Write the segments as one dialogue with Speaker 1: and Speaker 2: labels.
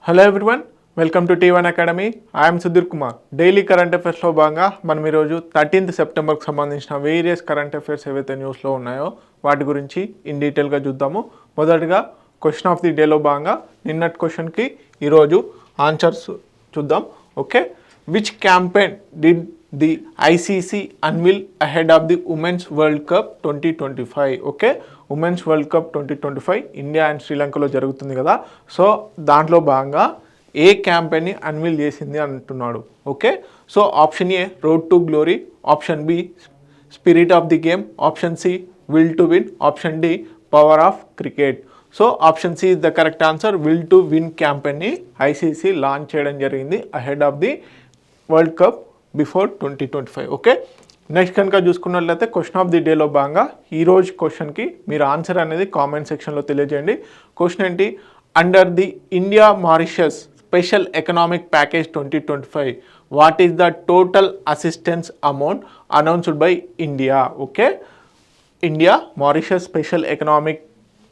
Speaker 1: Hello everyone, welcome to T1 academy. I'm Sudheer Kumar. Daily current అఫైర్స్లో భాగంగా మనం ఈరోజు 13th సెప్టెంబర్కి సంబంధించిన వేరియస్ కరెంట్ అఫైర్స్ ఏవైతే న్యూస్లో ఉన్నాయో వాటి గురించి ఇన్ డీటెయిల్గా చూద్దాము. మొదటిగా క్వశ్చన్ ఆఫ్ ది డేలో భాగంగా నిన్నటి క్వశ్చన్కి ఈరోజు ఆన్సర్స్ చూద్దాం. Okay, which campaign did the ICC anvil ahead of the women's world cup 2025? Okay, women's world cup 2025 India and శ్రీలంకలో జరుగుతుంది కదా. సో దాంట్లో భాగంగా ఏ క్యాంపెయిన్ని అన్విల్ చేసింది అంటున్నాడు. Okay, so option A road to glory, option B spirit of the game, option C will to win, option D power of cricket. So option C is the correct answer. Will to win క్యాంపెయిన్ని ICC launch చేయడం జరిగింది ahead of the world cup before 2025. Okay, next కనుక చూసుకున్నట్లయితే question of the డేలో భాగంగా ఈరోజు క్వశ్చన్కి మీరు ఆన్సర్ అనేది కామెంట్ సెక్షన్లో తెలియజేయండి. క్వశ్చన్ ఏంటి? Under the India Mauritius special economic package 2025 what is the total assistance amount announced by India? Okay, India Mauritius special economic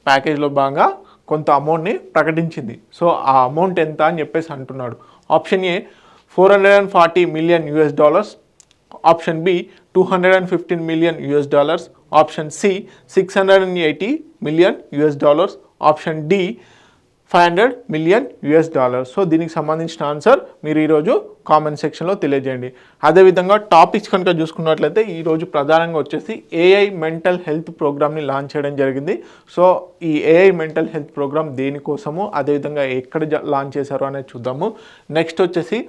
Speaker 1: ప్యాకేజ్లో భాగంగా కొంత అమౌంట్ని ప్రకటించింది. సో ఆ అమౌంట్ ఎంత అని చెప్పేసి అంటున్నాడు. Option A $440 million, option B $215 million, option C $680 million, option D $500 million. So దీనికి సంబంధించిన ఆన్సర్ మీరు ఈరోజు కామెంట్ సెక్షన్లో తెలియజేయండి. అదేవిధంగా టాపిక్స్ కనుక చూసుకున్నట్లయితే ఈరోజు ప్రధానంగా వచ్చేసి ఏఐ మెంటల్ హెల్త్ ప్రోగ్రామ్ని లాంచ్ చేయడం జరిగింది. సో ఈ ఏఐ మెంటల్ హెల్త్ ప్రోగ్రామ్ దేనికోసము, అదేవిధంగా ఎక్కడ లాంచ్ చేశారు అనేది చూద్దాము. నెక్స్ట్ వచ్చేసి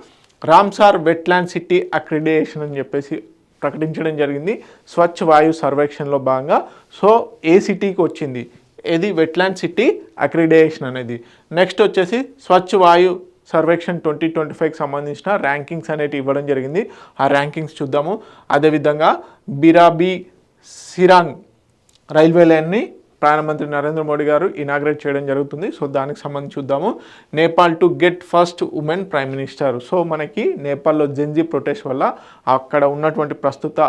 Speaker 1: రామ్సార్ వెట్లాండ్ సిటీ అక్రిడియేషన్ అని చెప్పేసి ప్రకటించడం జరిగింది స్వచ్ఛ వాయు సర్వేక్షణలో భాగంగా. సో ఏ సిటీకి వచ్చింది? ఇది వెట్లాండ్ సిటీ అక్రిడియేషన్ అనేది. నెక్స్ట్ వచ్చేసి స్వచ్ఛ వాయు సర్వేక్షణ్ 2025కి సంబంధించిన ర్యాంకింగ్స్ అనేవి ఇవ్వడం జరిగింది. ఆ ర్యాంకింగ్స్ చూద్దాము. అదేవిధంగా బిరాబీ సిరాంగ్ రైల్వే లైన్ని ప్రధానమంత్రి నరేంద్ర మోడీ గారు ఇనాగ్రేట్ చేయడం జరుగుతుంది. సో దానికి సంబంధించి చూద్దాము. Nepal to get first women prime minister. So మనకి నేపాల్లో జెన్జీ ప్రొటెస్ట్ వల్ల అక్కడ ఉన్నటువంటి ప్రస్తుత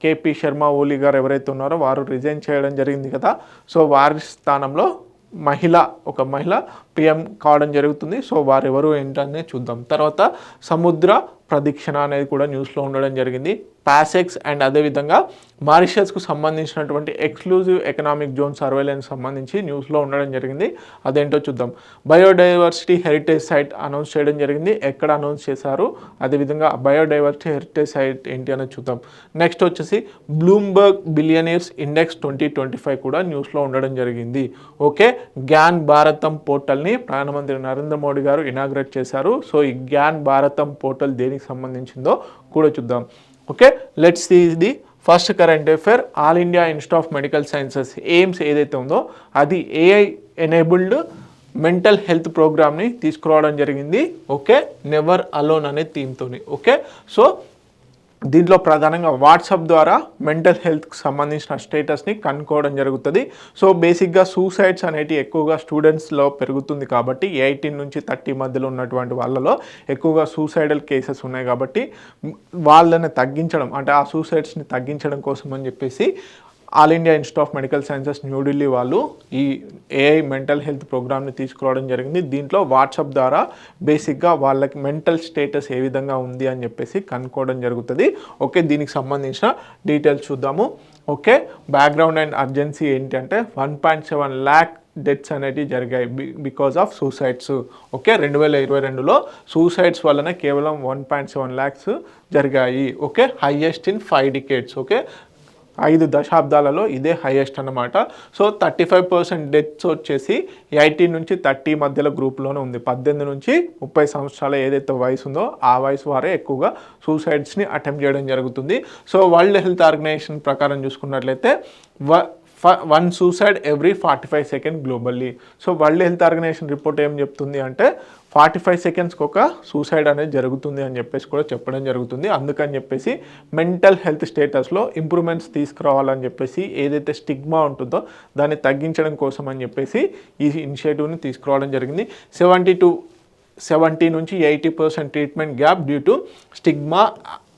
Speaker 1: కేపీ శర్మ ఓలీ గారు ఎవరైతే ఉన్నారో వారు రిజైన్ చేయడం జరిగింది కదా. సో వారి స్థానంలో ఒక మహిళ పిఎం కావడం జరుగుతుంది. సో వారు ఎవరు ఏంటనే చూద్దాం. తర్వాత సముద్ర ప్రదక్షిణ అనేది కూడా న్యూస్లో ఉండడం జరిగింది. పాసెక్స్ అండ్ అదేవిధంగా మారిషస్కు సంబంధించినటువంటి ఎక్స్క్లూజివ్ ఎకనామిక్ జోన్ సర్వేలెన్స్ సంబంధించి న్యూస్లో ఉండడం జరిగింది. అదేంటో చూద్దాం. బయోడైవర్సిటీ హెరిటేజ్ సైట్ అనౌన్స్ చేయడం జరిగింది. ఎక్కడ అనౌన్స్ చేశారు, అదేవిధంగా బయోడైవర్సిటీ హెరిటేజ్ సైట్ ఏంటి అనేది చూద్దాం. నెక్స్ట్ వచ్చేసి బ్లూంబర్గ్ బిలియనీర్స్ ఇండెక్స్ 2025 కూడా న్యూస్లో ఉండడం జరిగింది. ఓకే, జ్ఞాన్ భారతం పోర్టల్ని ప్రధానమంత్రి నరేంద్ర మోడీ గారు ఇనాగ్రేట్ చేశారు. సో ఈ జ్ఞాన్ భారతం పోర్టల్ దేనికి సంబంధించిందో కూడా చూద్దాం. Okay, let's see the first current affair. All India institute of medical sciences AIIMS ఏదైతే ఉందో అది ఏఐ ఎనేబుల్డ్ మెంటల్ హెల్త్ ప్రోగ్రామ్ని తీసుకురావడం జరిగింది. ఓకే, నెవర్ అలోన్ అనే థీమ్తోని. ఓకే, సో దీంట్లో ప్రధానంగా వాట్సాప్ ద్వారా మెంటల్ హెల్త్కి సంబంధించిన స్టేటస్ని కనుక్కోవడం జరుగుతుంది. సో బేసిక్గా సూసైడ్స్ అనేటివి ఎక్కువగా స్టూడెంట్స్లో పెరుగుతుంది కాబట్టి 18 నుంచి 30 మధ్యలో ఉన్నటువంటి వాళ్ళలో ఎక్కువగా సూసైడల్ కేసెస్ ఉన్నాయి కాబట్టి వాళ్ళని తగ్గించడం, అంటే ఆ సూసైడ్స్ని తగ్గించడం కోసం అని చెప్పేసి all India institute of medical sciences New Delhi వాళ్ళు ఈ ఏఐ మెంటల్ హెల్త్ ప్రోగ్రామ్ని తీసుకురావడం జరిగింది. దీంట్లో వాట్సాప్ ద్వారా బేసిక్గా వాళ్ళకి మెంటల్ స్టేటస్ ఏ విధంగా ఉంది అని చెప్పేసి కనుక్కోవడం జరుగుతుంది. ఓకే, దీనికి సంబంధించిన డీటెయిల్స్ చూద్దాము. ఓకే, బ్యాక్గ్రౌండ్ అండ్ అర్జెన్సీ ఏంటంటే 1.7 lakh డెత్స్ అనేటివి జరిగాయి బికాజ్ ఆఫ్ సూసైడ్స్. ఓకే, 2022లో సూసైడ్స్ వల్లనే కేవలం 1.7 lakhs జరిగాయి. Okay, highest in 5 decades. Okay, 5 దశాబ్దాలలో ఇదే హైయెస్ట్ అన్నమాట. సో 35% డెత్స్ వచ్చేసి 18 నుంచి 30 మధ్యలో గ్రూప్లోనే ఉంది. 18 నుంచి 30 సంవత్సరాల ఏదైతే వయసు ఉందో ఆ వయసు వారే ఎక్కువగా సూసైడ్స్ని అటెంప్ట్ చేయడం జరుగుతుంది. సో వరల్డ్ హెల్త్ ఆర్గనైజేషన్ ప్రకారం చూసుకున్నట్లయితే 1 suicide every 45 seconds globally. So world health organisation report ఏం చెప్తుంది అంటే 45 secondsకి ఒక సూసైడ్ అనేది జరుగుతుంది అని చెప్పేసి కూడా చెప్పడం జరుగుతుంది. అందుకని చెప్పేసి మెంటల్ హెల్త్ స్టేటస్లో ఇంప్రూవ్మెంట్స్ తీసుకురావాలని చెప్పేసి ఏదైతే స్టిగ్మా ఉంటుందో దాన్ని తగ్గించడం కోసం అని చెప్పేసి ఈ ఇనిషియేటివ్ని తీసుకురావడం జరిగింది. 70 నుంచి 80% treatment gap due to stigma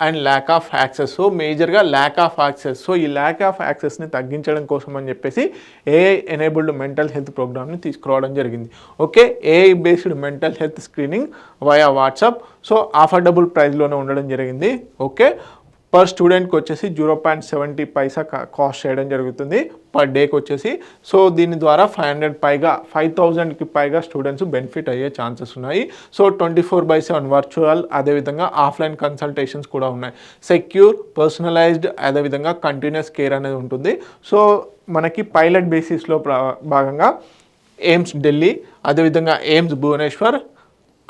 Speaker 1: and lack of access. So మేజర్గా ల్యాక్ ఆఫ్ యాక్సెస్. సో ఈ ల్యాక్ ఆఫ్ యాక్సెస్ని తగ్గించడం కోసం అని చెప్పేసి ఏఐ ఎనేబుల్డ్ మెంటల్ హెల్త్ ప్రోగ్రామ్ని తీసుకురావడం జరిగింది. Okay, AI based mental health screening via WhatsApp. So affordable ప్రైస్లోనే ఉండడం జరిగింది. ఓకే, పర్ స్టూడెంట్కి వచ్చేసి 0.70 పైసా కాస్ట్ చేయడం జరుగుతుంది పర్ డేకి వచ్చేసి. సో దీని ద్వారా 5,000కి పైగా స్టూడెంట్స్ బెనిఫిట్ అయ్యే ఛాన్సెస్ ఉన్నాయి. సో 24/7 వర్చువల్, అదేవిధంగా ఆఫ్లైన్ కన్సల్టేషన్స్ కూడా ఉన్నాయి. సెక్యూర్, పర్సనలైజ్డ్, అదేవిధంగా కంటిన్యూస్ కేర్ అనేది ఉంటుంది. సో మనకి పైలట్ బేసిస్లో భాగంగా ఎయిమ్స్ ఢిల్లీ, అదేవిధంగా ఎయిమ్స్ భువనేశ్వర్,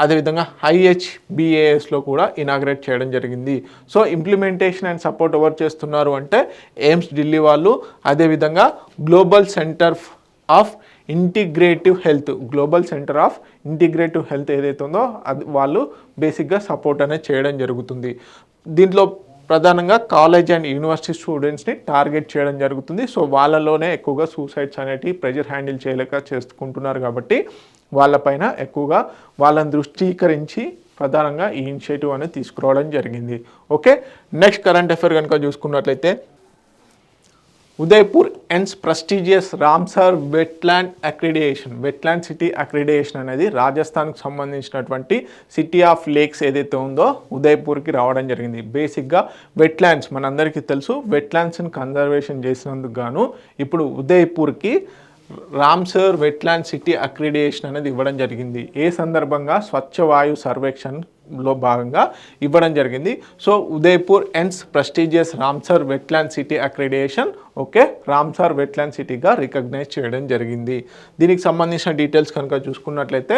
Speaker 1: అదేవిధంగా IHBASలో కూడా ఇనాగ్రేట్ చేయడం జరిగింది. సో ఇంప్లిమెంటేషన్ అండ్ సపోర్ట్ ఎవరు చేస్తున్నారు అంటే ఎయిమ్స్ ఢిల్లీ వాళ్ళు, అదేవిధంగా global centre of integrative health ఏదైతే ఉందో అది వాళ్ళు బేసిక్గా సపోర్ట్ అనేది చేయడం జరుగుతుంది. దీంట్లో ప్రధానంగా కాలేజ్ అండ్ యూనివర్సిటీ స్టూడెంట్స్ని టార్గెట్ చేయడం జరుగుతుంది. సో వాళ్ళలోనే ఎక్కువగా సూసైడ్స్ అనేటివి ప్రెజర్ హ్యాండిల్ చేయలేక చేసుకుంటున్నారు కాబట్టి వాళ్ళపైన ఎక్కువగా వాళ్ళని దృష్టీకరించి ప్రధానంగా ఈ ఇనిషియేటివ్ అనేది తీసుకురావడం జరిగింది. ఓకే, నెక్స్ట్ కరెంట్ అఫైర్ కనుక చూసుకున్నట్లయితే Udaipur ends prestigious Ramsar wetland city accreditation అనేది రాజస్థాన్కి సంబంధించినటువంటి సిటీ ఆఫ్ లేక్స్ ఏదైతే ఉందో ఉదయ్పూర్కి రావడం జరిగింది. బేసిక్గా వెట్లాండ్స్ మనందరికీ తెలుసు, వెట్లాండ్స్ని కన్జర్వేషన్ చేసినందుకు గాను ఇప్పుడు ఉదయ్పూర్కి రామ్సర్ వెట్లాండ్ సిటీ అక్రిడియేషన్ అనేది ఇవ్వడం జరిగింది. ఏ సందర్భంగా స్వచ్ఛ వాయు సర్వేక్షణలో భాగంగా ఇవ్వడం జరిగింది. So Udaipur ends prestigious Ramsar wetland city accreditation. Okay, Ramsar wetland సిటీగా రికగ్నైజ్ చేయడం జరిగింది. దీనికి సంబంధించిన డీటెయిల్స్ కనుక చూసుకున్నట్లయితే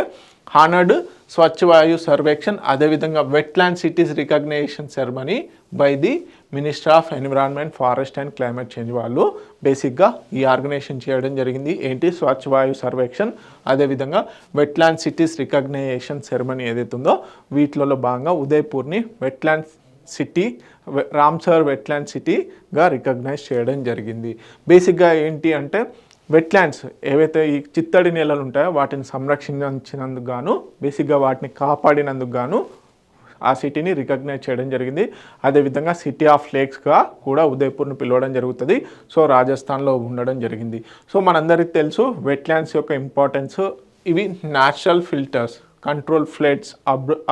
Speaker 1: హానర్డ్ స్వచ్ఛ వాయు సర్వేక్షణ్, అదేవిధంగా wetland cities recognition ceremony by the minister of environment, forest and climate change వాళ్ళు బేసిక్గా ఈ ఆర్గనైజేషన్ చేయడం జరిగింది. ఏంటి, స్వచ్ఛ వాయు సర్వేక్షణ్, అదేవిధంగా వెట్లాండ్ సిటీస్ రికగ్నేషన్ సెరమనీ ఏదైతే ఉందో వీటిలో భాగంగా ఉదయ్పూర్ని రామ్సర్ వెట్లాండ్ సిటీగా రికగ్నైజ్ చేయడం జరిగింది. బేసిక్గా ఏంటి అంటే వెట్లాండ్స్ ఏవైతే ఈ చిత్తడి నేలలు ఉంటాయో వాటిని సంరక్షించినందుకు గాను, బేసిక్గా వాటిని కాపాడినందుకు గాను ఆ సిటీని రికగ్నైజ్ చేయడం జరిగింది. అదేవిధంగా సిటీ ఆఫ్ లేక్స్గా కూడా ఉదయ్పూర్ని పిలవడం జరుగుతుంది. సో రాజస్థాన్లో ఉండడం జరిగింది. సో మనందరికీ తెలుసు వెట్లాండ్స్ యొక్క ఇంపార్టెన్స్. ఇవి natural filters, control floods,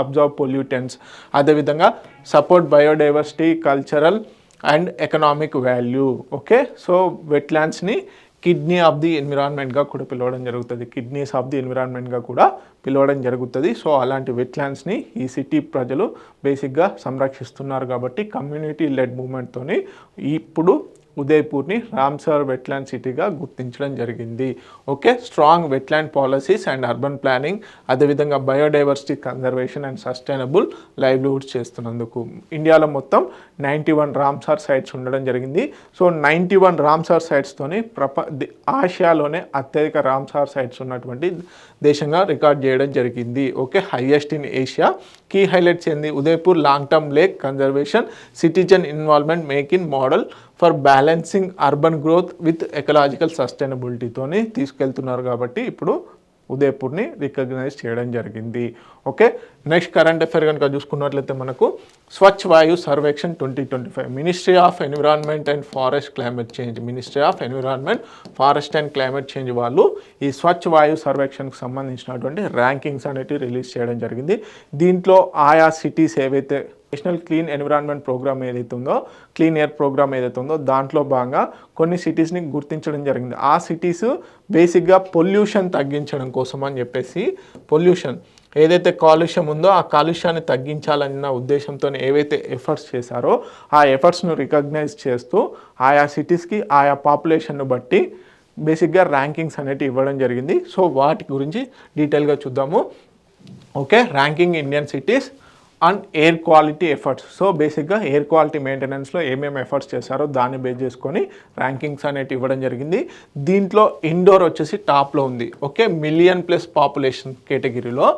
Speaker 1: absorb pollutants, అదేవిధంగా support biodiversity, cultural and economic value. Okay, so వెట్లాండ్స్ని కిడ్నీ ఆఫ్ ది ఎన్విరాన్మెంట్గా కూడా పిలవడం జరుగుతుంది, కిడ్నీస్ ఆఫ్ ది ఎన్విరాన్మెంట్గా కూడా పిలవడం జరుగుతుంది. సో అలాంటి వెట్లాండ్స్ని ఈ సిటీ ప్రజలు బేసిక్గా సంరక్షిస్తున్నారు కాబట్టి కమ్యూనిటీ లెడ్ మూవ్మెంట్తోని ఇప్పుడు ఉదయ్పూర్ని రామ్సర్ వెట్లాండ్ సిటీగా గుర్తించడం జరిగింది. Okay, strong wetland policies and urban planning, అదేవిధంగా biodiversity conservation and sustainable livelihoods చేస్తున్నందుకు ఇండియాలో మొత్తం 91 రామ్సర్ సైట్స్ ఉండడం జరిగింది. సో 91 రామ్సర్ సైట్స్తోని ఆసియాలోనే అత్యధిక రామ్సర్ సైట్స్ ఉన్నటువంటి దేశంగా రికార్డ్ చేయడం జరిగింది. Okay, highest in Asia. Key highlights ఏంది, Udaipur long term lake conservation, citizen involvement make in model for balancing urban growth with ecological సస్టైనబిలిటీతోని తీసుకెళ్తున్నారు కాబట్టి ఇప్పుడు ఉదయ్పూర్ని రికగ్నైజ్ చేయడం జరిగింది. ఓకే, నెక్స్ట్ కరెంట్ అఫైర్ కనుక చూసుకున్నట్లయితే మనకు స్వచ్ఛ వాయు Sarvekshan 2025 ministry of environment and forest climate change వాళ్ళు ఈ స్వచ్ఛ వాయు సర్వేక్షణకు సంబంధించినటువంటి ర్యాంకింగ్స్ అనేటివి రిలీజ్ చేయడం జరిగింది. దీంట్లో ఆయా సిటీస్ ఏవైతే నేషనల్ క్లీన్ ఎన్విరాన్మెంట్ ప్రోగ్రామ్ ఏదైతే ఉందో, క్లీన్ ఎయిర్ ప్రోగ్రామ్ ఏదైతే ఉందో దాంట్లో భాగంగా కొన్ని సిటీస్ని గుర్తించడం జరిగింది. ఆ సిటీస్ బేసిక్గా పొల్యూషన్ తగ్గించడం కోసం అని చెప్పేసి, పొల్యూషన్ ఏదైతే కాలుష్యం ఉందో ఆ కాలుష్యాన్ని తగ్గించాలన్న ఉద్దేశంతో ఏవైతే ఎఫర్ట్స్ చేశారో ఆ ఎఫర్ట్స్ను రికగ్నైజ్ చేస్తూ ఆయా సిటీస్కి ఆయా పాపులేషన్ను బట్టి బేసిక్గా ర్యాంకింగ్స్ అనేటివి ఇవ్వడం జరిగింది. సో వాటి గురించి డీటెయిల్గా చూద్దాము. Okay, ranking Indian cities and air quality efforts. So బేసిక్గా ఎయిర్ క్వాలిటీ మెయింటెనెన్స్లో ఏమేమి ఎఫర్ట్స్ చేశారో దాన్ని బేస్ చేసుకొని ర్యాంకింగ్స్ అనేవి ఇవ్వడం జరిగింది. దీంట్లో ఇండోర్ వచ్చేసి టాప్లో ఉంది. ఓకే, మిలియన్ ప్లస్ పాపులేషన్ కేటగిరీలో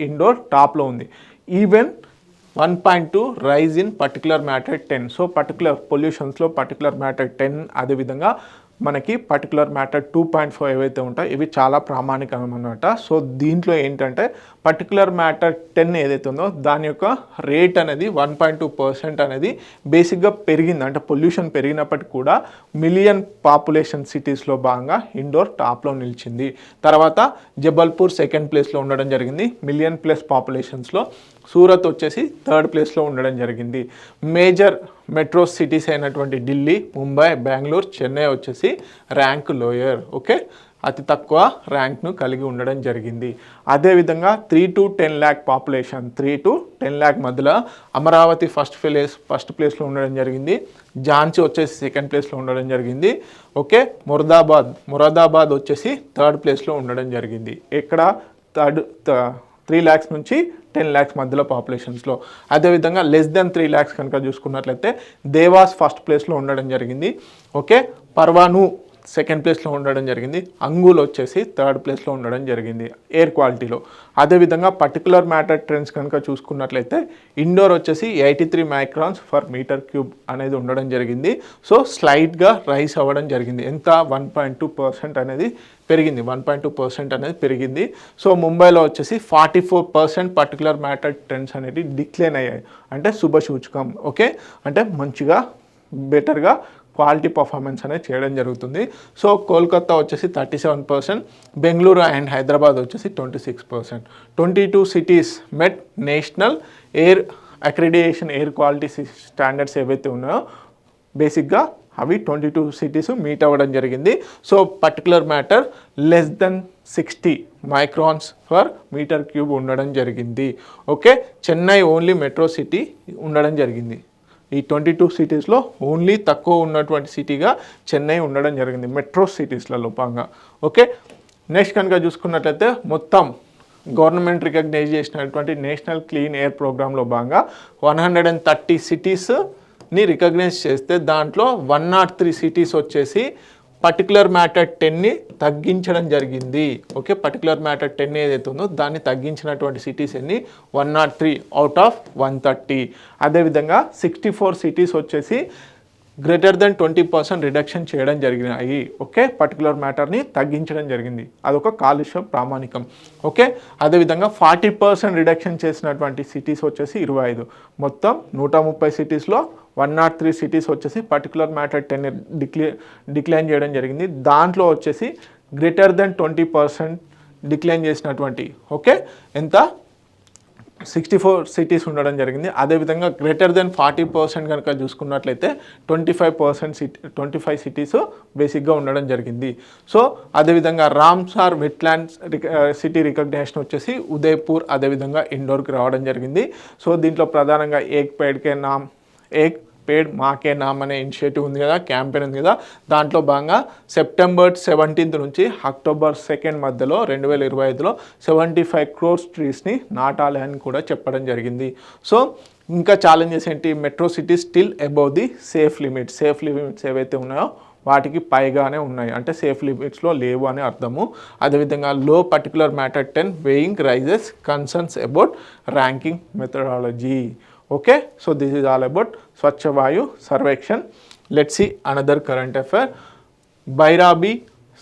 Speaker 1: ఇండోర్ టాప్లో ఉంది. Even 1.2 rise in particular matter 10. So particular పొల్యూషన్స్లో పర్టికులర్ మ్యాటర్ 10, అదేవిధంగా మనకి పర్టికులర్ మ్యాటర్ 2.4 ఏవైతే ఉంటాయో ఇవి చాలా ప్రామాణికం అన్నమాట. సో దీంట్లో ఏంటంటే పర్టికులర్ మ్యాటర్ 10 ఏదైతే ఉందో దాని యొక్క రేట్ అనేది 1.2% అనేది బేసిక్గా పెరిగింది. అంటే పొల్యూషన్ పెరిగినప్పటికీ కూడా మిలియన్ పాపులేషన్ సిటీస్లో భాగంగా ఇండోర్ టాప్లో నిలిచింది. తర్వాత జబల్పూర్ సెకండ్ ప్లేస్లో ఉండడం జరిగింది మిలియన్ ప్లస్ పాపులేషన్స్లో. సూరత్ వచ్చేసి థర్డ్ ప్లేస్లో ఉండడం జరిగింది. మేజర్ మెట్రో సిటీస్ అయినటువంటి ఢిల్లీ, ముంబై, బెంగళూరు, చెన్నై వచ్చేసి ర్యాంక్ లోయర్. ఓకే, అతి తక్కువ ర్యాంక్ను కలిగి ఉండడం జరిగింది. అదేవిధంగా 3 to 10 lakh population, 3 to 10 lakh మధ్యలో అమరావతి ఫస్ట్ ప్లేస్లో ఉండడం జరిగింది. ఝాన్సీ వచ్చేసి సెకండ్ ప్లేస్లో ఉండడం జరిగింది. ఓకే, మొరాదాబాద్ వచ్చేసి థర్డ్ ప్లేస్లో ఉండడం జరిగింది. ఇక్కడ 3 lakhs నుంచి 10 lakhs మధ్యలో పాపులేషన్స్లో. అదేవిధంగా లెస్ దెన్ 3 lakhs కనుక చూసుకున్నట్లయితే దేవాస్ ఫస్ట్ ప్లేస్లో ఉండడం జరిగింది. ఓకే, పర్వాను సెకండ్ ప్లేస్లో ఉండడం జరిగింది. అంగుల్ వచ్చేసి థర్డ్ ప్లేస్లో ఉండడం జరిగింది ఎయిర్ క్వాలిటీలో. అదేవిధంగా పర్టికులర్ మ్యాటర్ ట్రెండ్స్ కనుక చూసుకున్నట్లయితే ఇండోర్ వచ్చేసి 83 microns per meter cube అనేది ఉండడం జరిగింది. సో స్లైడ్గా రైస్ అవ్వడం జరిగింది. ఎంత 1.2% అనేది పెరిగింది, 1.2% అనేది పెరిగింది. సో ముంబైలో వచ్చేసి 44% పర్టికులర్ మ్యాటర్ ట్రెండ్స్ అనేది డిక్లైన్ అయ్యాయి. అంటే శుభ సూచకం. ఓకే, అంటే మంచిగా బెటర్గా క్వాలిటీ పర్ఫార్మెన్స్ అనేది చేయడం జరుగుతుంది. సో కోల్కతా వచ్చేసి 37%, బెంగళూరు అండ్ హైదరాబాద్ వచ్చేసి 26%. 22 cities met national air accreditation air quality standards ఏవైతే ఉన్నాయో బేసిక్గా అవి 22 సిటీస్ మీట్ అవ్వడం జరిగింది. So particular matter less than 60 microns per meter cube ఉండడం జరిగింది. Okay, Chennai only metro city ఉండడం జరిగింది. ఈ 22 సిటీస్లో ఓన్లీ తక్కువ ఉన్నటువంటి సిటీగా చెన్నై ఉండడం జరిగింది మెట్రో సిటీస్లలో భాగంగా. ఓకే, నెక్స్ట్ కనుక చూసుకున్నట్లయితే మొత్తం గవర్నమెంట్ రికగ్నైజ్ చేసినటువంటి నేషనల్ క్లీన్ ఎయిర్ ప్రోగ్రాంలో భాగంగా 130 సిటీస్ని రికగ్నైజ్ చేస్తే దాంట్లో 103 సిటీస్ వచ్చేసి పర్టికులర్ మ్యాటర్ 10ని తగ్గించడం జరిగింది. ఓకే, పర్టికులర్ మ్యాటర్ 10 ఏదైతే ఉందో దాన్ని తగ్గించినటువంటి సిటీస్ ఎన్ని 103 అవుట్ ఆఫ్ 130. అదేవిధంగా 64 సిటీస్ వచ్చేసి గ్రేటర్ దెన్ 20% రిడక్షన్ చేయడం జరిగినాయి. ఓకే, పర్టికులర్ మ్యాటర్ని తగ్గించడం జరిగింది. అదొక కాలుష్య ప్రామాణికం. ఓకే, అదేవిధంగా 40% రిడక్షన్ చేసినటువంటి సిటీస్ వచ్చేసి 25. మొత్తం 130 సిటీస్లో 103 సిటీస్ వచ్చేసి పర్టికులర్ మ్యాటర్ 10 డిక్లైన్ చేయడం జరిగింది. దాంట్లో వచ్చేసి గ్రేటర్ దెన్ 20% డిక్లైన్ చేసినటువంటి ఓకే ఎంత 64 సిటీస్ ఉండడం జరిగింది. అదేవిధంగా గ్రేటర్ దెన్ 40% కనుక చూసుకున్నట్లయితే 25 సిటీస్ బేసిక్గా ఉండడం జరిగింది. సో అదేవిధంగా రామ్సార్ వెట్లాండ్స్ సిటీ రికగ్నేషన్ వచ్చేసి ఉదయ్పూర్ అదేవిధంగా ఇండోర్కి రావడం జరిగింది. సో దీంట్లో ప్రధానంగా ఏక్ పేడ్ మాకే నామ్ అనే ఇనిషియేటివ్ ఉంది కదా, క్యాంపెయిన్ ఉంది కదా, దాంట్లో భాగంగా సెప్టెంబర్ 17 నుంచి అక్టోబర్ 2 మధ్యలో 2025లో 75 crores ట్రీస్ని నాటాలి అని కూడా చెప్పడం జరిగింది. సో ఇంకా ఛాలెంజెస్ ఏంటి, metro city still above the safe limits ఏవైతే ఉన్నాయో వాటికి పైగానే ఉన్నాయి, అంటే సేఫ్ లిమిట్స్లో లేవు అని అర్థము. అదేవిధంగా లో particular matter 10 weighing raises concerns about ranking methodology. Okay, so this is all about Swachh Vayu Sarvekshan. Let's see another current affair. Bairabi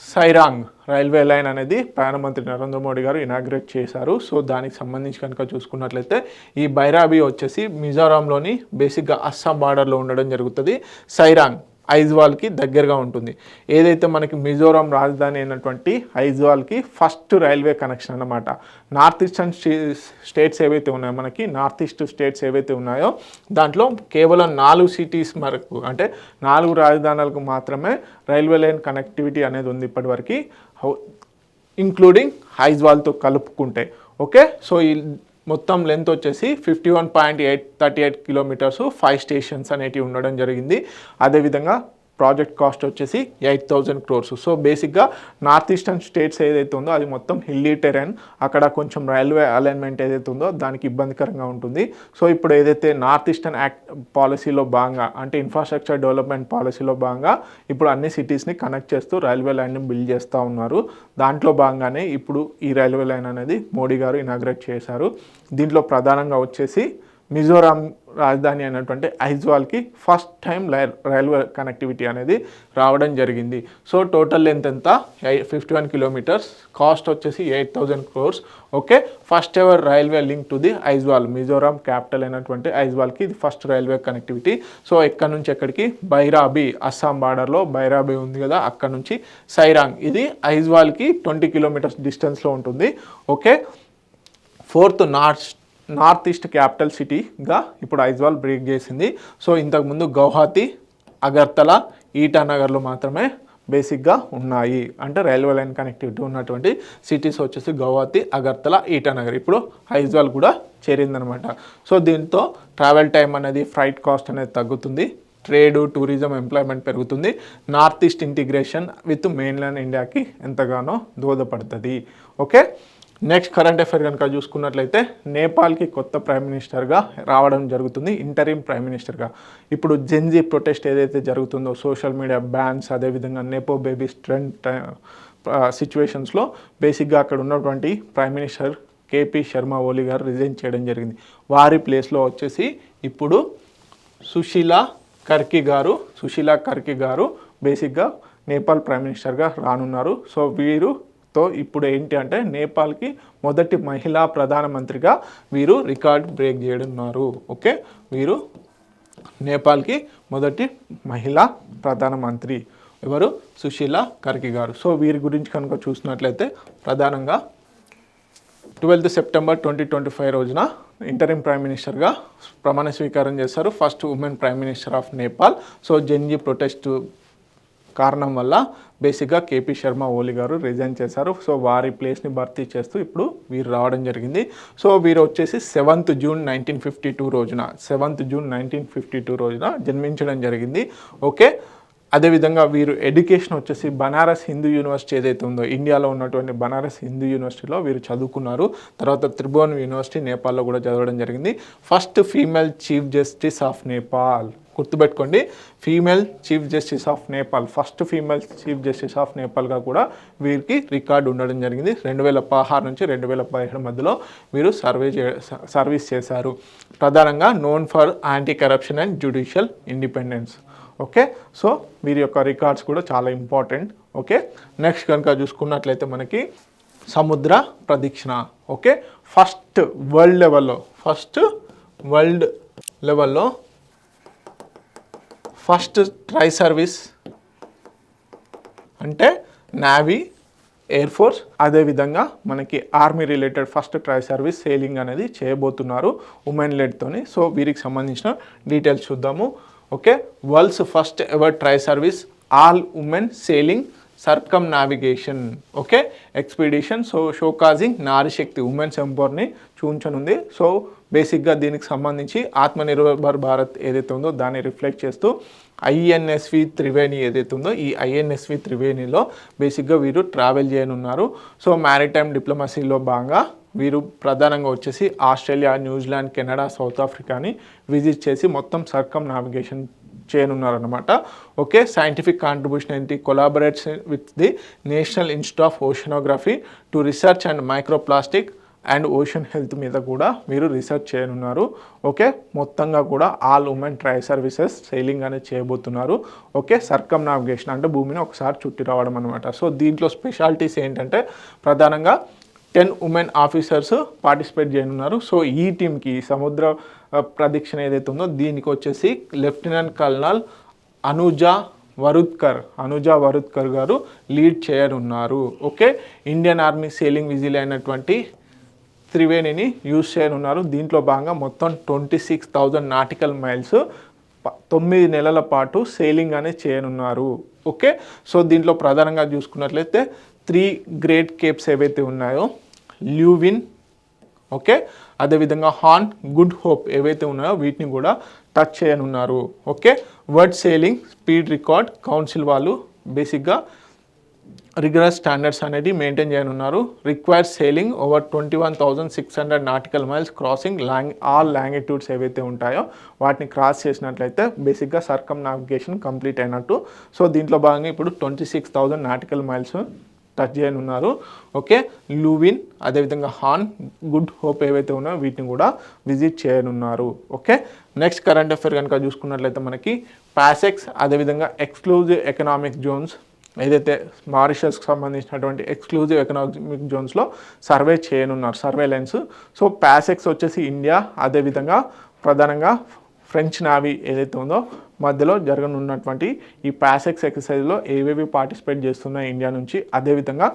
Speaker 1: Sairang railway line అనేది ప్రధానమంత్రి నరేంద్ర మోడీ గారు ఇనాగ్రేట్ చేశారు. సో దానికి సంబంధించి కనుక చూసుకున్నట్లయితే ఈ బైరాబీ వచ్చేసి మిజోరాంలోని బేసిక్గా అస్సాం బార్డర్లో ఉండడం జరుగుతుంది. సైరాంగ్ ఐజ్వాల్కి దగ్గరగా ఉంటుంది. ఏదైతే మనకి మిజోరాం రాజధాని అయినటువంటి ఐజ్వాల్కి ఫస్ట్ రైల్వే కనెక్షన్ అన్నమాట. నార్త్ ఈస్టర్న్ స్టేట్స్ ఏవైతే ఉన్నాయో మనకి నార్త్ ఈస్ట్ స్టేట్స్ ఏవైతే ఉన్నాయో దాంట్లో కేవలం 4 సిటీస్ వరకు అంటే 4 రాజధానులకు మాత్రమే రైల్వే లైన్ కనెక్టివిటీ అనేది ఉంది ఇప్పటివరకు, ఇంక్లూడింగ్ ఐజ్వాల్తో కలుపుకుంటే. ఓకే, సో ఈ మొత్తం లెంత్ వచ్చేసి 51.838 కిలోమీటర్స్, 5 స్టేషన్స్ అనేటివి ఉండడం జరిగింది. అదేవిధంగా ప్రాజెక్ట్ కాస్ట్ వచ్చేసి 8,000 crores. సో బేసిక్గా నార్త్ ఈస్టర్న్ స్టేట్స్ ఏదైతే ఉందో అది మొత్తం హిల్లీ టెరెన్, అక్కడ కొంచెం రైల్వే అలైన్మెంట్ ఏదైతే ఉందో దానికి ఇబ్బందికరంగా ఉంటుంది. సో ఇప్పుడు ఏదైతే నార్త్ ఈస్టర్న్ యాక్ట్ పాలసీలో భాగంగా అంటే ఇన్ఫ్రాస్ట్రక్చర్ డెవలప్మెంట్ పాలసీలో భాగంగా ఇప్పుడు అన్ని సిటీస్ని కనెక్ట్ చేస్తూ రైల్వే లైన్ని బిల్డ్ చేస్తూ ఉన్నారు. దాంట్లో భాగంగానే ఇప్పుడు ఈ రైల్వే లైన్ అనేది మోడీ గారు ఇనాగ్రేట్ చేశారు. దీంట్లో ప్రధానంగా వచ్చేసి మిజోరాం రాజధాని అయినటువంటి ఐజ్వాల్కి ఫస్ట్ టైం రైల్వే కనెక్టివిటీ అనేది రావడం జరిగింది. సో టోటల్ లెంత్ ఎంత 51 కిలోమీటర్స్, కాస్ట్ వచ్చేసి 8,000 crores. Okay, first ever railway link to the Aizawl, Mizoram capital అయినటువంటి ఐజ్వాల్కి ఇది ఫస్ట్ రైల్వే కనెక్టివిటీ. సో ఎక్కడి నుంచి ఎక్కడికి, బైరాబీ, అస్సాం బార్డర్లో బైరాబీ ఉంది కదా, అక్కడ నుంచి సైరాంగ్, ఇది ఐజ్వాల్కి 20 కిలోమీటర్స్ డిస్టెన్స్లో ఉంటుంది. Okay, fourth north east capital సిటీగా ఇప్పుడు ఐజ్వాల్ బ్రేక్ చేసింది. సో ఇంతకుముందు గౌహతి, అగర్తల, ఈటానగర్లో మాత్రమే బేసిక్గా ఉన్నాయి. అంటే రైల్వే లైన్ కనెక్టివిటీ ఉన్నటువంటి సిటీస్ వచ్చేసి గౌహతి, అగర్తల, ఈటానగర్. ఇప్పుడు ఐజ్వాల్ కూడా చేరిందనమాట. సో దీంతో ట్రావెల్ టైం అనేది, ఫ్లైట్ కాస్ట్ అనేది తగ్గుతుంది, ట్రేడ్, టూరిజం, ఎంప్లాయ్మెంట్ పెరుగుతుంది, north east integration with mainland ఇండియాకి ఎంతగానో దోహదపడుతుంది. ఓకే, నెక్స్ట్ కరెంట్ అఫైర్ కనుక చూసుకున్నట్లయితే నేపాల్కి కొత్త ప్రైమ్ మినిస్టర్గా రావడం జరుగుతుంది, ఇంటరిమ్ ప్రైమ్ మినిస్టర్గా. ఇప్పుడు జెన్జీ ప్రొటెస్ట్ ఏదైతే జరుగుతుందో, సోషల్ మీడియా బ్యాన్స్, అదేవిధంగా నెపో బేబీస్ ట్రెండ్ సిచ్యువేషన్స్లో బేసిక్గా అక్కడ ఉన్నటువంటి ప్రైమ్ మినిస్టర్ కేపీ శర్మ ఓలీ గారు రిజైన్ చేయడం జరిగింది. వారి ప్లేస్లో వచ్చేసి ఇప్పుడు సుశీలా కర్కి గారు బేసిక్గా నేపాల్ ప్రైమ్ మినిస్టర్గా రానున్నారు. సో వీరుతో ఇప్పుడు ఏంటి అంటే నేపాల్కి మొదటి మహిళా ప్రధానమంత్రిగా వీరు రికార్డ్ బ్రేక్ చేయనున్నారు. ఓకే, వీరు నేపాల్కి మొదటి మహిళా ప్రధానమంత్రి ఎవరు, సుశీలా కర్కి గారు. సో వీరి గురించి కనుక చూసినట్లయితే ప్రధానంగా 12 సెప్టెంబర్ 2025 రోజున ఇంటరిమ్ ప్రైమ్ మినిస్టర్గా ప్రమాణ స్వీకారం చేశారు, first women prime minister of Nepal. So Gen Z protest కారణం వల్ల బేసిక్గా కేపీ శర్మ ఓలీ గారు రిజైన్ చేశారు. సో వారి ప్లేస్ని భర్తీ చేస్తూ ఇప్పుడు వీరు రావడం జరిగింది. సో వీరు వచ్చేసి 7th జూన్ 1952 రోజున జన్మించడం జరిగింది. ఓకే, అదేవిధంగా వీరు ఎడ్యుకేషన్ వచ్చేసి బనారస్ హిందూ యూనివర్సిటీ ఏదైతే ఉందో, ఇండియాలో ఉన్నటువంటి బనారస్ హిందూ యూనివర్సిటీలో వీరు చదువుకున్నారు. తర్వాత త్రిభువన్ యూనివర్సిటీ నేపాల్లో కూడా చదవడం జరిగింది. First female chief justice of Nepal, గుర్తుపెట్టుకోండి, female chief justice of Nepal, first female chief justice of నేపాల్గా కూడా వీరికి రికార్డు ఉండడం జరిగింది. 2016 నుంచి 2017 మధ్యలో వీరు సర్వీస్ చేశారు. ప్రధానంగా known for anti corruption and judicial independence. Okay, so వీరి యొక్క రికార్డ్స్ కూడా చాలా ఇంపార్టెంట్. ఓకే, నెక్స్ట్ కనుక చూసుకున్నట్లయితే మనకి సముద్ర ప్రదక్షిణ. ఓకే, ఫస్ట్ వరల్డ్ లెవెల్లో ఫస్ట్ ట్రై సర్వీస్ అంటే నేవీ, ఎయిర్ ఫోర్స్, అదేవిధంగా మనకి army related first tri service sailing అనేది చేయబోతున్నారు ఉమెన్ లెడ్తోని. సో వీరికి సంబంధించిన డీటెయిల్స్ చూద్దాము. Okay, world's first ever tri service all women sailing circumnavigation. Okay, expedition. So showcasing Nari Shakti, women's ఎంపవర్ని చూంచనుంది. సో బేసిక్గా దీనికి సంబంధించి ఆత్మనిర్భర్ భారత్ ఏదైతే ఉందో దాన్ని రిఫ్లెక్ట్ చేస్తూ ఐఎన్ఎస్వి త్రివేణి ఏదైతే ఉందో, ఈ ఐఎన్ఎస్వి త్రివేణిలో బేసిక్గా వీరు ట్రావెల్ చేయనున్నారు. సో మ్యారిటైమ్ డిప్లొమసీలో భాగంగా వీరు ప్రధానంగా వచ్చేసి ఆస్ట్రేలియా, న్యూజిలాండ్, కెనడా, సౌత్ ఆఫ్రికాని విజిట్ చేసి మొత్తం సర్కమ్ నావిగేషన్ చేయనున్నారనమాట. ఓకే, సైంటిఫిక్ కాంట్రిబ్యూషన్ ఏంటి, collaborates with the National Institute of Oceanography to research and microplastic and ocean health మీద కూడా మీరు రీసెర్చ్ చేయనున్నారు. ఓకే, మొత్తంగా కూడా all women tri services sailing అనేది చేయబోతున్నారు. ఓకే, సర్కమ్ నావిగేషన్ అంటే భూమిని ఒకసారి చుట్టి రావడం అనమాట. సో దీంట్లో స్పెషాలిటీస్ ఏంటంటే ప్రధానంగా 10 ఉమెన్ ఆఫీసర్స్ పార్టిసిపేట్ చేయనున్నారు. సో ఈ టీంకి సముద్ర ప్రదక్షిణ ఏదైతే ఉందో దీనికి వచ్చేసి లెఫ్టినెంట్ కల్నల్ అనుజా వరుద్కర్ గారు లీడ్ చేయనున్నారు. Okay, Indian army sailing vessel అయినటువంటి త్రివేణిని యూజ్ చేయనున్నారు. దీంట్లో భాగంగా మొత్తం 26,000 నాటికల్ మైల్స్ 9 నెలల పాటు సేలింగ్ అనేది చేయనున్నారు. ఓకే, సో దీంట్లో ప్రధానంగా చూసుకున్నట్లయితే 3 గ్రేట్ కేప్స్ ఏవైతే ఉన్నాయో, ల్యూవిన్, ఓకే, అదేవిధంగా హార్న్, గుడ్ హోప్ ఏవైతే ఉన్నాయో వీటిని కూడా టచ్ చేయనున్నారు. Okay, world sailing speed record council వాళ్ళు బేసిక్గా రిగరస్ స్టాండర్డ్స్ అనేది మెయింటైన్ చేయనున్నారు. Require sailing over 21,600 nautical miles crossing all longitudes ఏవైతే ఉంటాయో వాటిని క్రాస్ చేసినట్లయితే బేసిక్గా సర్కమ్ నావిగేషన్ కంప్లీట్ అయినట్టు. సో దీంట్లో భాగంగా ఇప్పుడు 26,000 నాటికల్ మైల్స్ టచ్ చేయనున్నారు. ఓకే, లూవిన్ అదేవిధంగా హాన్, గుడ్ హోప్ ఏవైతే ఉన్నాయో వీటిని కూడా విజిట్ చేయనున్నారు. ఓకే, నెక్స్ట్ కరెంట్ అఫైర్ కనుక చూసుకున్నట్లయితే మనకి పాసెక్స్ అదేవిధంగా ఎక్స్క్లూజివ్ ఎకనామిక్ జోన్స్ ఏదైతే మారిషస్కి సంబంధించినటువంటి ఎక్స్క్లూజివ్ ఎకనామిక్ జోన్స్లో సర్వే చేయనున్నారు, సర్వేలెన్స్. సో పాసెక్స్ వచ్చేసి ఇండియా అదేవిధంగా ప్రధానంగా ఫ్రెంచ్ నావీ ఏదైతే ఉందో మధ్యలో జరగనున్నటువంటి ఈ పాసెక్స్ ఎక్సర్సైజ్లో ఏవేవి పార్టిసిపేట్ చేస్తున్నాయి ఇండియా నుంచి, అదేవిధంగా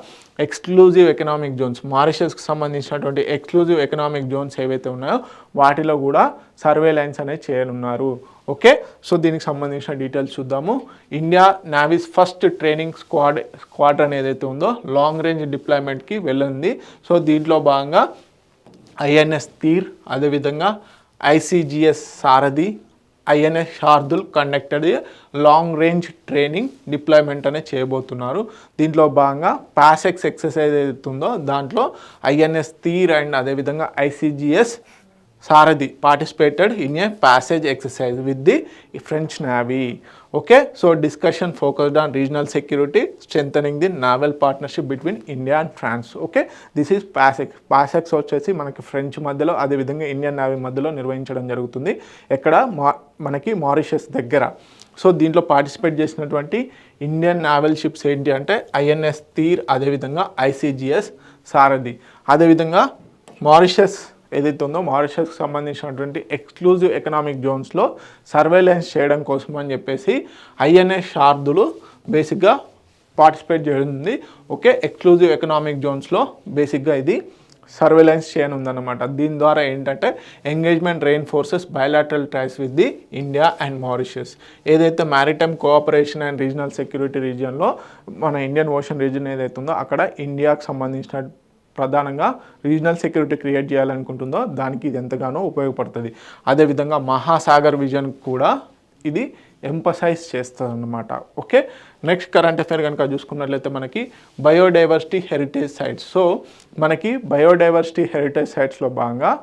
Speaker 1: ఎక్స్క్లూజివ్ ఎకనామిక్ జోన్స్ మారిషస్కి సంబంధించినటువంటి ఎక్స్క్లూజివ్ ఎకనామిక్ జోన్స్ ఏవైతే ఉన్నాయో వాటిలో కూడా సర్వేలెన్స్ అనేది చేయనున్నారు. ఓకే, సో దీనికి సంబంధించిన డీటెయిల్స్ చూద్దాము. India navies first training squadron ఏదైతే ఉందో లాంగ్ రేంజ్ డిప్లాయ్మెంట్కి వెళ్ళింది. సో దీంట్లో భాగంగా ఐఎన్ఎస్ తీర్ అదేవిధంగా ICGS సారథి, INS Shardul conducted long range training deployment అనేది చేయబోతున్నారు. దీంట్లో భాగంగా పాసెక్స్ ఎక్సర్సైజ్ ఏదైతే ఉందో దాంట్లో INS తీర్ అండ్ అదేవిధంగా ICGS Sarathi participated in a passage exercise with the French Navy. Okay, so discussion focused on regional security, strengthening the naval partnership between India and France. Okay, this is PASEX. PASEX వచ్చేసి మనకి French మధ్యలో అదేవిధంగా Indian navy మధ్యలో నిర్వహించడం జరుగుతుంది. ఎక్కడ మనకి Mauritius దగ్గర. సో దీంట్లో పార్టిసిపేట్ చేసినటువంటి ఇండియన్ నావల్ షిప్స్ ఏంటి అంటే INS తీర్ అదేవిధంగా ICGS సారథి. అదేవిధంగా మారిషస్ ఏదైతే ఉందో మారిషస్కి సంబంధించినటువంటి ఎక్స్క్లూజివ్ ఎకనామిక్ జోన్స్లో సర్వేలెన్స్ చేయడం కోసం అని చెప్పేసి INS శార్దులు బేసిక్గా పార్టిసిపేట్ చేయనుంది. ఓకే, ఎక్స్క్లూజివ్ ఎకనామిక్ జోన్స్లో బేసిక్గా ఇది సర్వేలెన్స్ చేయనుందన్నమాట. దీని ద్వారా ఏంటంటే engagement reinforces bilateral ties with the India and Mauritius. ఏదైతే maritime cooperation and regional security రీజియన్లో మన ఇండియన్ ఓషన్ రీజియన్ ఏదైతే ఉందో అక్కడ ఇండియాకు సంబంధించిన ప్రధానంగా రీజనల్ సెక్యూరిటీ క్రియేట్ చేయాలనుకుంటుందో దానికి ఇది ఎంతగానో ఉపయోగపడుతుంది. అదేవిధంగా మహాసాగర్ విజన్ కూడా ఇది ఎంపసైజ్ చేస్తుంది అన్నమాట. ఓకే, నెక్స్ట్ కరెంట్ అఫైర్ కనుక చూసుకున్నట్లయితే మనకి బయోడైవర్సిటీ హెరిటేజ్ సైట్స్. సో మనకి బయోడైవర్సిటీ హెరిటేజ్ సైట్స్లో భాగంగా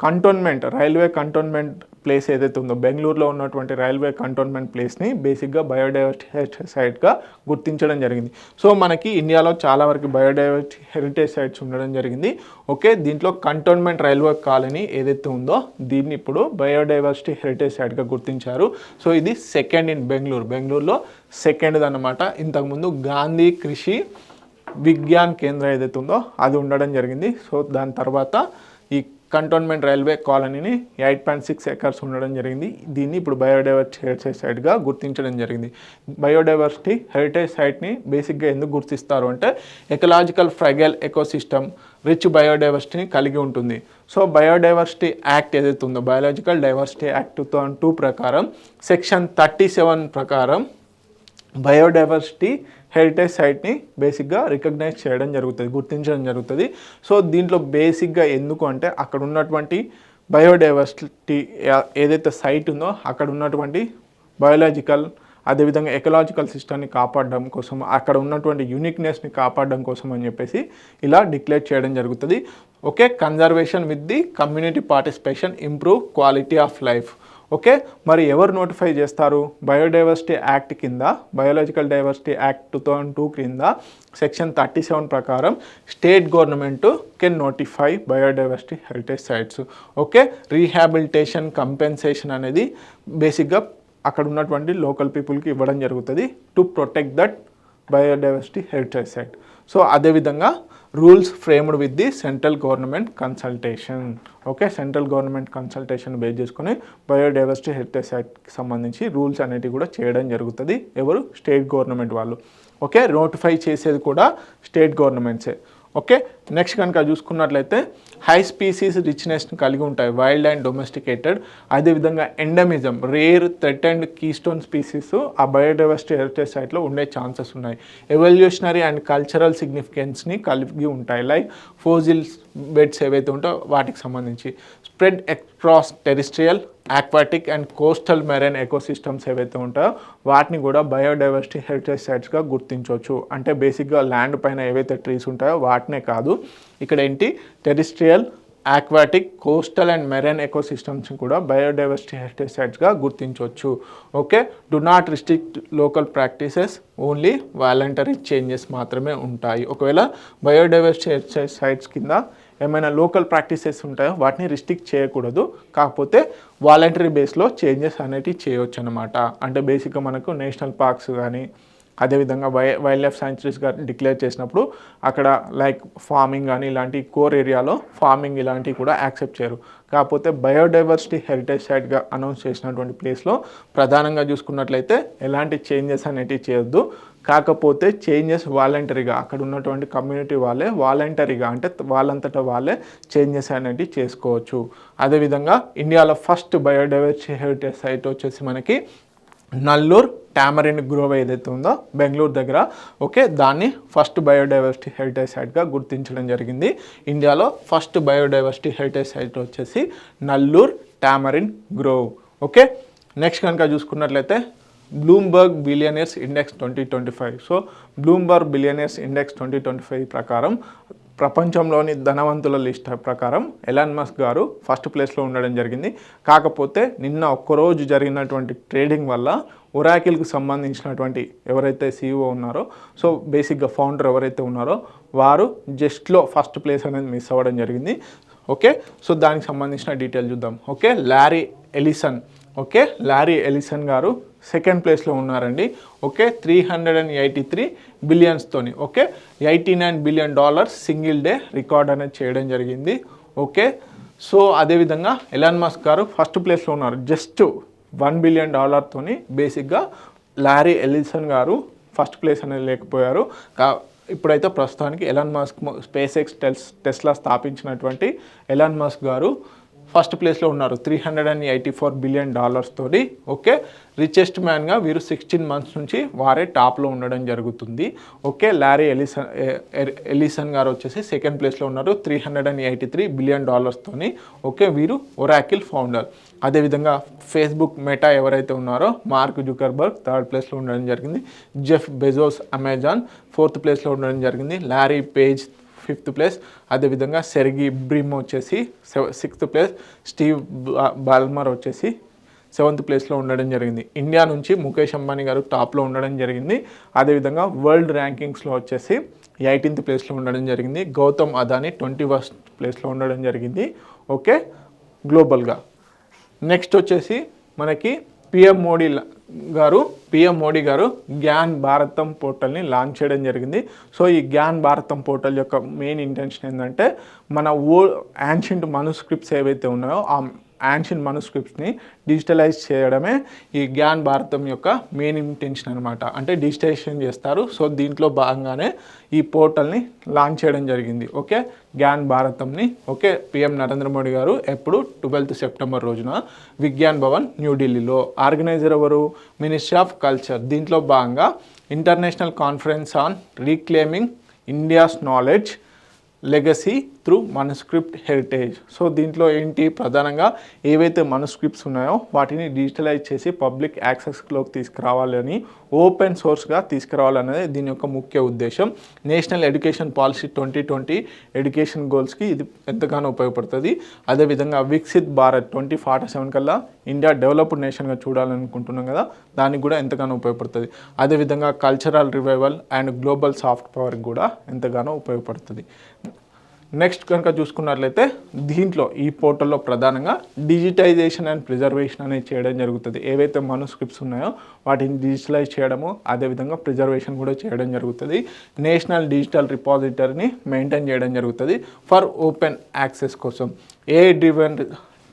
Speaker 1: కంటోన్మెంట్ రైల్వే కంటోన్మెంట్ ప్లేస్ ఏదైతే ఉందో బెంగళూరులో ఉన్నటువంటి రైల్వే కంటోన్మెంట్ ప్లేస్ని బేసిక్గా బయోడైవర్సిటీ హెరిటేజ్ సైట్గా గుర్తించడం జరిగింది. సో మనకి ఇండియాలో చాలా వరకు బయోడైవర్సిటీ హెరిటేజ్ సైట్స్ ఉండడం జరిగింది. ఓకే, దీంట్లో కంటోన్మెంట్ రైల్వే కాలనీ ఏదైతే ఉందో దీన్ని ఇప్పుడు బయోడైవర్సిటీ హెరిటేజ్ సైట్గా గుర్తించారు. సో ఇది సెకండ్ ఇన్ బెంగళూరులో సెకండ్ అన్నమాట. ఇంతకుముందు గాంధీ కృషి విజ్ఞాన్ కేంద్ర ఏదైతే ఉందో అది ఉండడం జరిగింది. సో దాని తర్వాత ఈ కంటోన్మెంట్ రైల్వే కాలనీని 8.6 acres ఉండడం జరిగింది. దీన్ని ఇప్పుడు బయోడైవర్సిటీ హెరిటేజ్ సైట్గా గుర్తించడం జరిగింది. బయోడైవర్సిటీ హెరిటేజ్ సైట్ని బేసిక్గా ఎందుకు గుర్తిస్తారు అంటే ఎకలాజికల్ ఫ్రైగల్ ఎకోసిస్టమ్ రిచ్ బయోడైవర్సిటీని కలిగి ఉంటుంది. సో బయోడైవర్సిటీ యాక్ట్ ఏదైతే ఉందో బయోలాజికల్ డైవర్సిటీ యాక్ట్ 2002 ప్రకారం సెక్షన్ 37 ప్రకారం బయోడైవర్సిటీ హెరిటేజ్ సైట్ని బేసిక్గా రికగ్నైజ్ చేయడం జరుగుతుంది, గుర్తించడం జరుగుతుంది. సో దీంట్లో బేసిక్గా ఎందుకు అంటే అక్కడ ఉన్నటువంటి బయోడైవర్సిటీ ఏదైతే సైట్ ఉందో అక్కడ ఉన్నటువంటి బయోలాజికల్ అదేవిధంగా ఎకలాజికల్ సిస్టమ్ని కాపాడడం కోసం అక్కడ ఉన్నటువంటి యూనిక్నెస్ని కాపాడడం కోసం అని చెప్పేసి ఇలా డిక్లేర్ చేయడం జరుగుతుంది. Okay, conservation with the community participation improve quality of life. Okay, మరి ఎవరు నోటిఫై చేస్తారు? బయోడైవర్సిటీ యాక్ట్ కింద బయోలాజికల్ డైవర్సిటీ యాక్ట్ 2002 కింద సెక్షన్ 37 ప్రకారం state government can notify biodiversity heritage sites. Okay, rehabilitation compensation అనేది బేసిక్గా అక్కడ ఉన్నటువంటి లోకల్ పీపుల్కి ఇవ్వడం జరుగుతుంది to protect that biodiversity heritage site. So అదేవిధంగా rules framed with the central government consultation. Okay, central government consultation base చేసుకొని బయోడైవర్సిటీ హెరిటేజ్ సైట్కి సంబంధించి రూల్స్ అనేటివి కూడా చేయడం జరుగుతుంది. ఎవరు? స్టేట్ గవర్నమెంట్ వాళ్ళు. ఓకే, నోటిఫై చేసేది కూడా స్టేట్ గవర్నమెంట్సే. ఓకే, నెక్స్ట్ కనుక చూసుకున్నట్లయితే హై స్పీసీస్ రిచ్నెస్ని కలిగి ఉంటాయి వైల్డ్ అండ్ డొమెస్టికేటెడ్. అదేవిధంగా endemism rare threatened keystone species ఆ బయోడైవర్సిటీ హెరిటేజ్ సైట్లో ఉండే ఛాన్సెస్ ఉన్నాయి. ఎవల్యూషనరీ అండ్ కల్చరల్ సిగ్నిఫికెన్స్ని కలిగి ఉంటాయి లైక్ ఫోజిల్స్ బెడ్స్ ఏవైతే ఉంటాయో వాటికి సంబంధించి. Spread across terrestrial aquatic and coastal marine ecosystems ఏవైతే ఉంటాయో వాటిని కూడా బయోడైవర్సిటీ హెరిటేజ్ సైట్స్గా గుర్తించవచ్చు. అంటే బేసిక్గా ల్యాండ్ పైన ఏవైతే ట్రీస్ ఉంటాయో వాటినే కాదు, ఇక్కడ ఏంటి terrestrial aquatic, coastal and marine ecosystems కూడా బయోడైవర్సిటీ హెరిటేజ్ సైట్స్గా గుర్తించవచ్చు. Okay, do not restrict local practices, only voluntary changes మాత్రమే ఉంటాయి. ఒకవేళ బయోడైవర్సిటీ హెరిటేజ్ సైట్స్ కింద ఏమైనా లోకల్ ప్రాక్టీసెస్ ఉంటాయో వాటిని రిస్ట్రిక్ట్ చేయకూడదు, కాకపోతే వాలంటరీ బేస్లో చేంజెస్ అనేటివి చేయవచ్చు అనమాట. అంటే బేసిక్గా మనకు నేషనల్ పార్క్స్ కానీ అదేవిధంగా వైల్డ్ లైఫ్ శాంక్చురీస్గా డిక్లేర్ చేసినప్పుడు అక్కడ లైక్ ఫార్మింగ్ కానీ ఇలాంటి కోర్ ఏరియాలో ఫార్మింగ్ ఇలాంటివి కూడా యాక్సెప్ట్ చేయరు. కాకపోతే బయోడైవర్సిటీ హెరిటేజ్ సైట్గా అనౌన్స్ చేసినటువంటి ప్లేస్లో ప్రధానంగా చూసుకున్నట్లయితే ఎలాంటి చేంజెస్ అనేటివి చేయొద్దు. కాకపోతే చేంజెస్ వాలంటరీగా అక్కడ ఉన్నటువంటి కమ్యూనిటీ వాళ్ళే వాలంటరీగా అంటే వాళ్ళంతటా వాళ్ళే చేంజెస్ అనేటివి చేసుకోవచ్చు. అదేవిధంగా ఇండియాలో ఫస్ట్ బయోడైవర్సిటీ హెరిటేజ్ సైట్ వచ్చేసి మనకి నల్లూర్ టామరిన్ గ్రోవ్ ఏదైతే ఉందో బెంగళూరు దగ్గర, ఓకే, దాన్ని ఫస్ట్ బయోడైవర్సిటీ హెరిటేజ్ సైట్గా గుర్తించడం జరిగింది. ఇండియాలో ఫస్ట్ బయోడైవర్సిటీ హెరిటేజ్ సైట్ వచ్చేసి నల్లూర్ టామరిన్ గ్రోవ్. ఓకే, నెక్స్ట్ కనుక చూసుకున్నట్లయితే Bloomberg billionaires index 2025. So Bloomberg billionaires index 2025 ప్రకారం ప్రపంచంలోని ధనవంతుల లిస్ట్ ప్రకారం ఎలాన్ మస్క్ గారు ఫస్ట్ ప్లేస్లో ఉండడం జరిగింది. కాకపోతే నిన్న ఒక్కరోజు జరిగినటువంటి ట్రేడింగ్ వల్ల ఒరాకిల్కి సంబంధించినటువంటి ఎవరైతే CEO ఉన్నారో, సో బేసిక్గా ఫౌండర్ ఎవరైతే ఉన్నారో వారు జస్ట్లో ఫస్ట్ ప్లేస్ అనేది మిస్ అవ్వడం జరిగింది. ఓకే, సో దానికి సంబంధించిన డీటెయిల్ చూద్దాం. Okay, Larry Ellison garu second ప్లేస్లో ఉన్నారండి. ఓకే, 383 బిలియన్స్తోని, okay, $89 billion single day record అనేది చేయడం జరిగింది. ఓకే, సో అదేవిధంగా ఎలాన్ మస్క్ గారు ఫస్ట్ ప్లేస్లో ఉన్నారు జస్ట్ $1 బిలియన్ తోని. బేసిక్గా Larry Ellison garu first place అనేది లేకపోయారు. ఇప్పుడైతే ప్రస్తుతానికి Elon Musk SpaceX Tesla స్థాపించినటువంటి ఎలాన్ మస్క్ గారు ఫస్ట్ ప్లేస్లో ఉన్నారు $384 బిలియన్ తోటి. ఓకే, రిచెస్ట్ మ్యాన్గా వీరు 16 మంత్స్ నుంచి వారే టాప్లో ఉండడం జరుగుతుంది. ఓకే, లారీ ఎలిసన్ గారు వచ్చేసి సెకండ్ ప్లేస్లో ఉన్నారు $383 బిలియన్ తోని. ఓకే, వీరు ఒరాకిల్ ఫౌండర్. అదేవిధంగా ఫేస్బుక్ మెటా ఎవరైతే ఉన్నారో మార్క్ జుకర్బర్గ్ థర్డ్ ప్లేస్లో ఉండడం జరిగింది. జెఫ్ బెజోస్ అమెజాన్ ఫోర్త్ ప్లేస్లో ఉండడం జరిగింది. Larry Page fifth place. అదేవిధంగా సెర్గీ బ్రిమ్ వచ్చేసి సిక్స్త్ ప్లేస్. స్టీవ్ బాల్మర్ వచ్చేసి సెవెంత్ ప్లేస్లో ఉండడం జరిగింది. ఇండియా నుంచి ముఖేష్ అంబానీ గారు టాప్లో ఉండడం జరిగింది. అదేవిధంగా వరల్డ్ ర్యాంకింగ్స్లో వచ్చేసి 18th ప్లేస్లో ఉండడం జరిగింది. గౌతమ్ అదానీ 21st ప్లేస్లో ఉండడం జరిగింది. ఓకే, గ్లోబల్గా. నెక్స్ట్ వచ్చేసి మనకి పిఎం మోడీ గారు జ్ఞాన్ భారతం పోర్టల్ని లాంచ్ చేయడం జరిగింది. సో ఈ జ్ఞాన్ భారతం పోర్టల్ యొక్క మెయిన్ ఇంటెన్షన్ ఏంటంటే మన యాన్షియంట్ మనుస్క్రిప్ట్స్ ఏవైతే ఉన్నాయో ఆ యాన్షియంట్ మనుస్క్రిప్ట్స్ని డిజిటలైజ్ చేయడమే ఈ జ్ఞాన్ భారతం యొక్క మెయిన్ ఇంటెన్షన్ అనమాట. అంటే డిజిటలైజేషన్ చేస్తారు. సో దీంట్లో భాగంగానే ఈ పోర్టల్ని లాంచ్ చేయడం జరిగింది. ఓకే, జ్ఞాన్ భారతంని. ఓకే, పిఎం నరేంద్ర మోడీ గారు ఎప్పుడు 12th సెప్టెంబర్ రోజున విజ్ఞాన్ భవన్ న్యూఢిల్లీలో. ఆర్గనైజర్ ఎవరు? Ministry of culture. దీంట్లో భాగంగా international conference on reclaiming India's knowledge legacy through manuscript heritage. So దీంట్లో ఏంటి, ప్రధానంగా ఏవైతే మనుస్క్రిప్ట్స్ ఉన్నాయో వాటిని డిజిటలైజ్ చేసి పబ్లిక్ యాక్సెస్లోకి తీసుకురావాలని, ఓపెన్ సోర్స్గా తీసుకురావాలనేది దీని యొక్క ముఖ్య ఉద్దేశం. నేషనల్ ఎడ్యుకేషన్ పాలసీ 2020 ఎడ్యుకేషన్ గోల్స్కి ఇది ఎంతగానో ఉపయోగపడుతుంది. అదేవిధంగా వికసిత్ భారత్ 2047 కల్లా ఇండియా డెవలప్డ్ నేషన్గా చూడాలనుకుంటున్నాం కదా, దానికి కూడా ఎంతగానో ఉపయోగపడుతుంది. అదేవిధంగా cultural revival and global soft పవర్కి కూడా ఎంతగానో ఉపయోగపడుతుంది. నెక్స్ట్ కనుక చూసుకున్నట్లయితే దీంట్లో ఈ పోర్టల్లో ప్రధానంగా డిజిటైజేషన్ అండ్ ప్రిజర్వేషన్ అనేది చేయడం జరుగుతుంది. ఏవైతే మనుస్క్రిప్ట్స్ ఉన్నాయో వాటిని డిజిటలైజ్ చేయడము, అదేవిధంగా ప్రిజర్వేషన్ కూడా చేయడం జరుగుతుంది. నేషనల్ డిజిటల్ రిపాజిటరీని మెయింటైన్ చేయడం జరుగుతుంది ఫర్ ఓపెన్ యాక్సెస్ కోసం. AI డ్రివెన్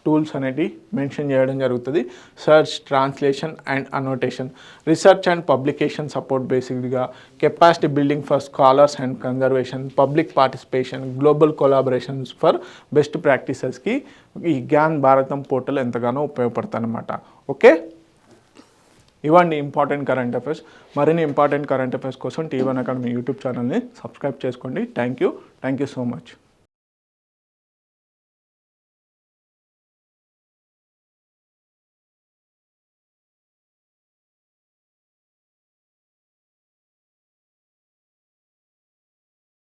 Speaker 1: టూల్స్ అనేవి మెన్షన్ చేయడం జరుగుతుంది. Search, translation and annotation, research and publication support, బేసిక్గా capacity building for scholars and conservation, public participation, global collaborations for best ప్రాక్టీసెస్కి ఈ జ్ఞాన్ భారతం పోర్టల్ ఎంతగానో ఉపయోగపడుతుంది అన్నమాట. ఓకే, ఇవన్నీ ఇంపార్టెంట్ కరెంట్ అఫైర్స్. మరిన్ని ఇంపార్టెంట్ కరెంట్ అఫైర్స్ కోసం T1 అకాడమీ యూట్యూబ్ ఛానల్ని సబ్స్క్రైబ్ చేసుకోండి. Thank you so much.